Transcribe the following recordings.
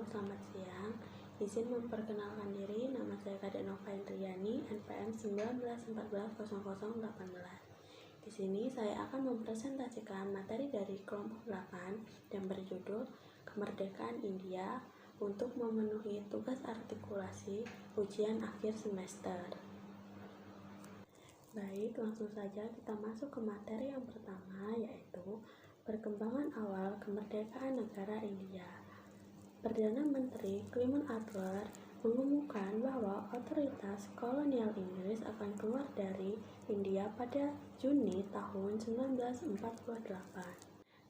selamat siang. Izin memperkenalkan diri, nama saya Kadek Nova Indriani, NPM 19140018. Di sini saya akan mempresentasikan materi dari kelompok 8 yang berjudul Kemerdekaan India untuk memenuhi tugas artikulasi ujian akhir semester. Baik, langsung saja kita masuk ke materi yang pertama, yaitu perkembangan awal kemerdekaan negara India. Perdana Menteri Clement Attlee mengumumkan bahwa otoritas kolonial Inggris akan keluar dari India pada Juni tahun 1948.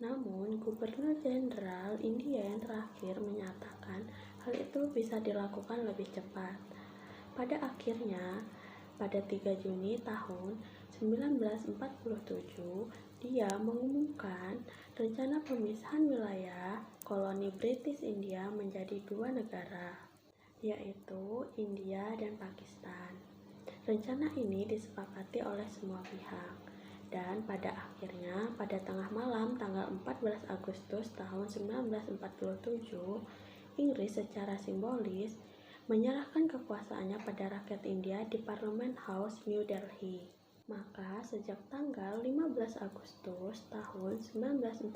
Namun, Gubernur Jenderal India yang terakhir menyatakan hal itu bisa dilakukan lebih cepat. Pada akhirnya, pada 3 Juni tahun 1947, dia mengumumkan rencana pemisahan wilayah koloni British India menjadi 2 negara, yaitu India dan Pakistan. Rencana ini disepakati oleh semua pihak, dan pada akhirnya pada tengah malam tanggal 14 Agustus tahun 1947, Inggris secara simbolis menyerahkan kekuasaannya pada rakyat India di Parliament House, New Delhi. Maka sejak tanggal 15 Agustus tahun 1947,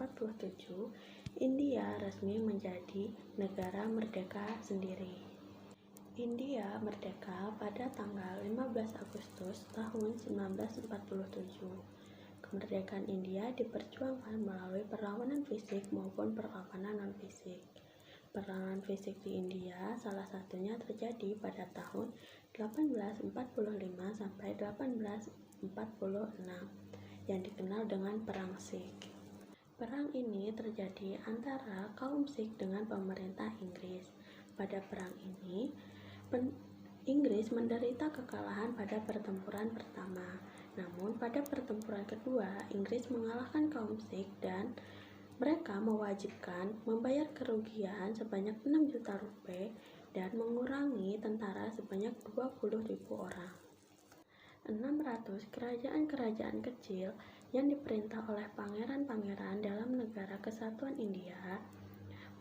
India resmi menjadi negara merdeka sendiri. India merdeka pada tanggal 15 Agustus tahun 1947. Kemerdekaan India diperjuangkan melalui perlawanan fisik maupun perlawanan non-fisik. Perlawanan fisik di India salah satunya terjadi pada tahun 1845 sampai 1846 yang dikenal dengan Perang Sikh. Perang ini terjadi antara kaum Sikh dengan pemerintah Inggris. Pada perang ini, Inggris menderita kekalahan pada pertempuran pertama. Namun pada pertempuran kedua, Inggris mengalahkan kaum Sikh dan mereka mewajibkan membayar kerugian sebanyak 6 juta rupiah dan mengurangi tentara sebanyak 20.000 orang. 600 kerajaan-kerajaan kecil yang diperintah oleh pangeran-pangeran dalam negara kesatuan India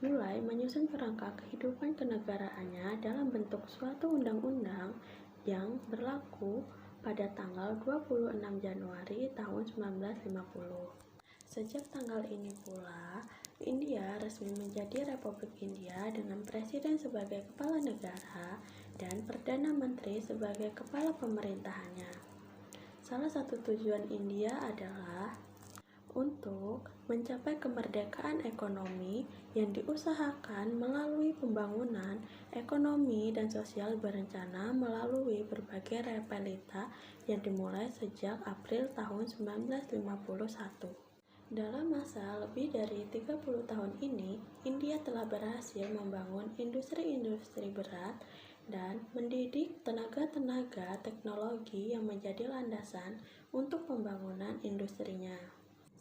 mulai menyusun kerangka kehidupan kenegaraannya dalam bentuk suatu undang-undang yang berlaku pada tanggal 26 Januari tahun 1950. Sejak tanggal ini pula, India resmi menjadi Republik India dengan presiden sebagai kepala negara dan Perdana Menteri sebagai kepala pemerintahannya. Salah satu tujuan India adalah untuk mencapai kemerdekaan ekonomi yang diusahakan melalui pembangunan ekonomi dan sosial berencana melalui berbagai realita yang dimulai sejak April tahun 1951. Dalam masa lebih dari 30 tahun ini, India telah berhasil membangun industri-industri berat dan mendidik tenaga-tenaga teknologi yang menjadi landasan untuk pembangunan industrinya.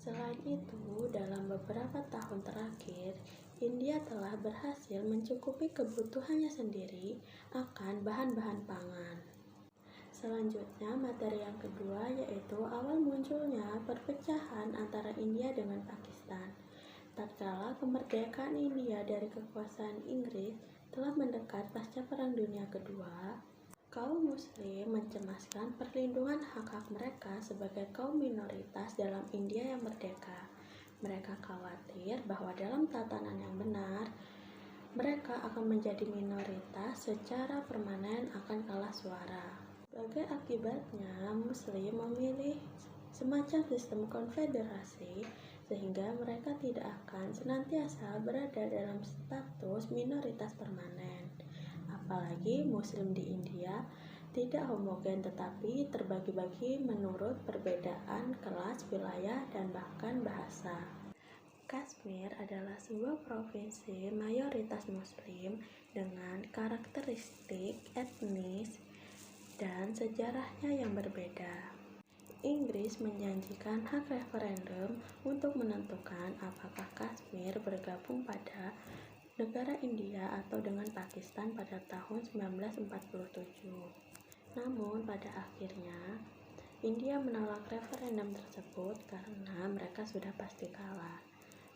Selain itu, dalam beberapa tahun terakhir, India telah berhasil mencukupi kebutuhannya sendiri akan bahan-bahan pangan. Selanjutnya, materi yang kedua yaitu awal munculnya perpecahan antara India dengan Pakistan. Tatkala kemerdekaan India dari kekuasaan Inggris telah mendekat pasca Perang Dunia Kedua, kaum Muslim mencemaskan perlindungan hak-hak mereka sebagai kaum minoritas dalam India yang merdeka. Mereka khawatir bahwa dalam tatanan yang benar, mereka akan menjadi minoritas secara permanen akan kalah suara. Sebagai akibatnya, Muslim memilih semacam sistem konfederasi sehingga mereka tidak akan senantiasa berada dalam status minoritas permanen. Apalagi Muslim di India tidak homogen tetapi terbagi-bagi menurut perbedaan kelas, wilayah, dan bahkan bahasa. Kashmir adalah sebuah provinsi mayoritas Muslim dengan karakteristik etnis dan sejarahnya yang berbeda. Inggris menjanjikan hak referendum untuk menentukan apakah Kashmir bergabung pada negara India atau dengan Pakistan pada tahun 1947. Namun pada akhirnya, India menolak referendum tersebut karena mereka sudah pasti kalah.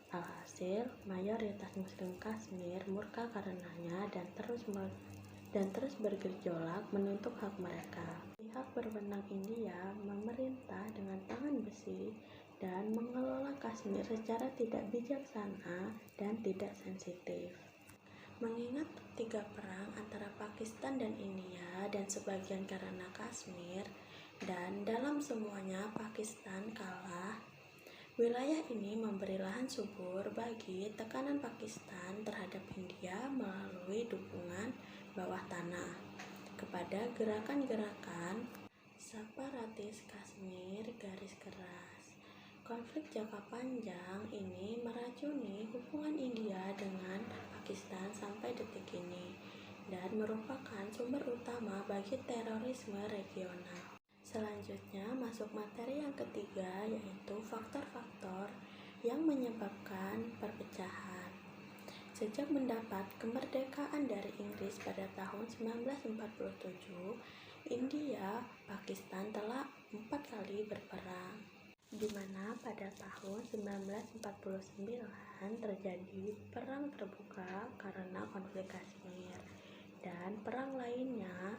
Alhasil, mayoritas Muslim Kashmir murka karenanya dan terus bergejolak menuntut hak mereka. Pihak berwenang India memerintah dengan tangan besi dan mengelola Kashmir secara tidak bijaksana dan tidak sensitif. Mengingat 3 perang antara Pakistan dan India dan sebagian karena Kashmir, dan dalam semuanya Pakistan kalah, wilayah ini memberi lahan subur bagi tekanan Pakistan terhadap India melalui dukungan bawah tanah kepada gerakan-gerakan separatis Kashmir garis keras. Konflik jangka panjang ini meracuni hubungan India dengan Pakistan sampai detik ini dan merupakan sumber utama bagi terorisme regional. Selanjutnya masuk materi yang ketiga, yaitu faktor-faktor yang menyebabkan perpecahan. Sejak mendapat kemerdekaan dari Inggris pada tahun 1947, India, Pakistan telah 4 kali berperang, di mana pada tahun 1949 terjadi perang terbuka karena konflik Kashmir, dan perang lainnya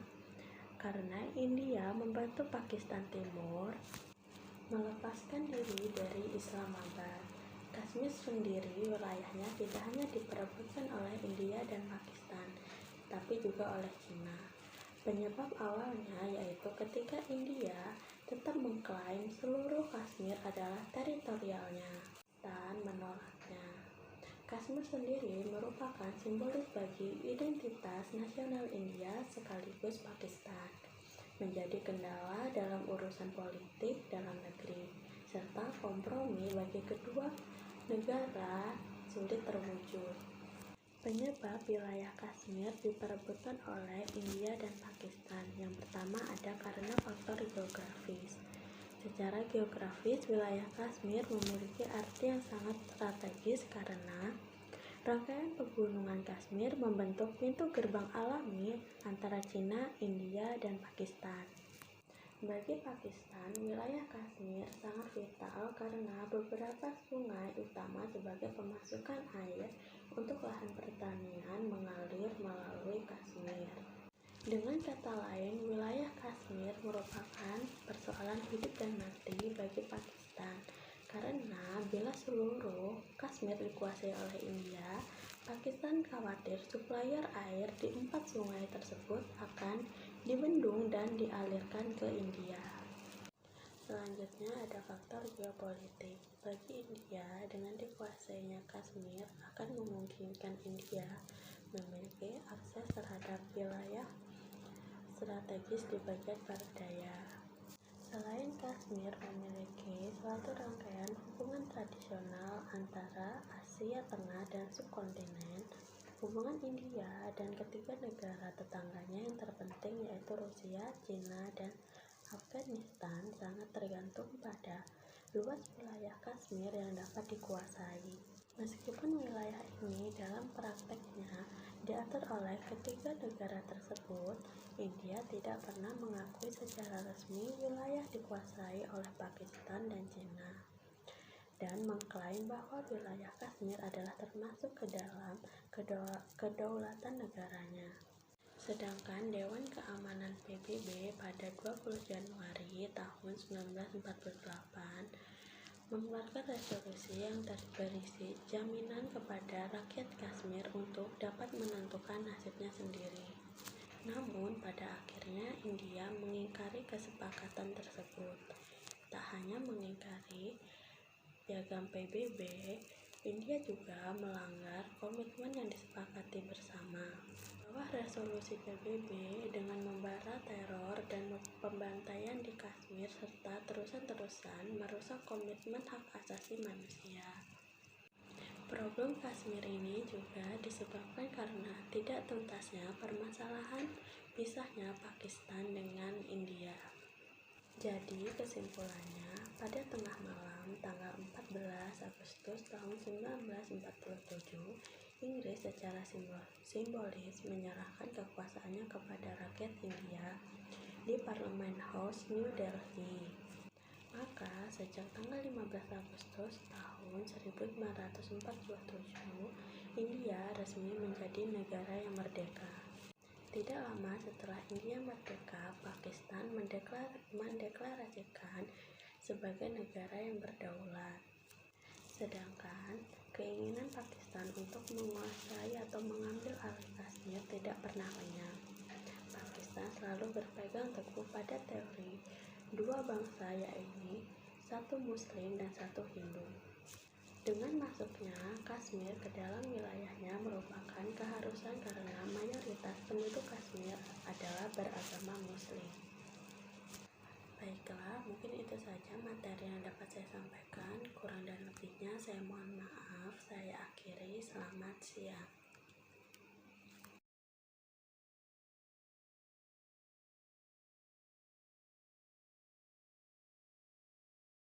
karena India membantu Pakistan Timur melepaskan diri dari Islamabad. Kashmir sendiri wilayahnya tidak hanya diperebutkan oleh India dan Pakistan, tapi juga oleh Cina. Penyebab awalnya yaitu ketika India tetap mengklaim seluruh Kashmir adalah teritorialnya dan menolaknya. Kashmir sendiri merupakan simbolis bagi identitas nasional India sekaligus Pakistan, menjadi kendala dalam urusan politik dalam negeri, serta kompromi bagi kedua negara sulit terwujud. Penyebab wilayah Kashmir diperebutkan oleh India dan Pakistan. Yang pertama ada karena faktor geografis. Secara geografis, wilayah Kashmir memiliki arti yang sangat strategis karena rangkaian pegunungan Kashmir membentuk pintu gerbang alami antara Cina, India, dan Pakistan. Bagi Pakistan, wilayah Kashmir sangat vital karena beberapa sungai utama sebagai pemasukan air untuk lahan pertanian mengalir melalui Kashmir. Dengan kata lain, wilayah Kashmir merupakan persoalan hidup dan mati bagi Pakistan, karena bila seluruh Kashmir dikuasai oleh India, Pakistan khawatir supplier air di 4 sungai tersebut akan dibendung dan dialirkan ke India. Selanjutnya ada faktor geopolitik. Bagi India, dengan dikuasainya Kashmir akan memungkinkan India memiliki akses terhadap wilayah strategis di bagian barat daya. Selain Kashmir memiliki suatu rangkaian hubungan tradisional antara Asia Tengah dan subkontinen, hubungan India dan ketiga negara tetangganya yang terpenting yaitu Rusia, Cina, dan Afghanistan sangat tergantung pada luas wilayah Kashmir yang dapat dikuasai. Meskipun wilayah ini dalam prakteknya diatur oleh ketiga negara tersebut, India tidak pernah mengakui secara resmi wilayah dikuasai oleh Pakistan dan Cina, dan mengklaim bahwa wilayah Kashmir adalah termasuk ke dalam kedaulatan negaranya. Sedangkan Dewan Keamanan PBB pada 20 Januari tahun 1948 mengeluarkan resolusi yang berisi jaminan kepada rakyat Kashmir untuk dapat menentukan nasibnya sendiri. Namun pada akhirnya India mengingkari kesepakatan tersebut. Tak hanya mengingkari piagam PBB, India juga melanggar komitmen yang disepakati bersama. Bahwa resolusi PBB dengan membara teror dan pembantaian di Kashmir serta terusan-terusan merusak komitmen hak asasi manusia. Problem Kashmir ini juga disebabkan karena tidak tuntasnya permasalahan pisahnya Pakistan dengan India. Jadi kesimpulannya, pada tengah malam tanggal 14 Agustus tahun 1947, Inggris secara simbolis menyerahkan kekuasaannya kepada rakyat India di Parliament House, New Delhi. Maka, sejak tanggal 15 Agustus tahun 1947, India resmi menjadi negara yang merdeka. Tidak lama setelah India merdeka, Pakistan mendeklarasikan sebagai negara yang berdaulat. Sedangkan keinginan Pakistan untuk menguasai atau mengambil alih Kashmir tidak pernah lenyap. Pakistan selalu berpegang teguh pada teori dua bangsa, yaitu satu Muslim dan satu Hindu. Dengan masuknya Kashmir ke dalam wilayahnya merupakan keharusan karena mayoritas penduduk Kashmir adalah beragama Muslim. Baiklah, mungkin itu saja materi yang dapat saya sampaikan. Kurang dan lebihnya saya mohon maaf. Saya akhiri. Selamat siang.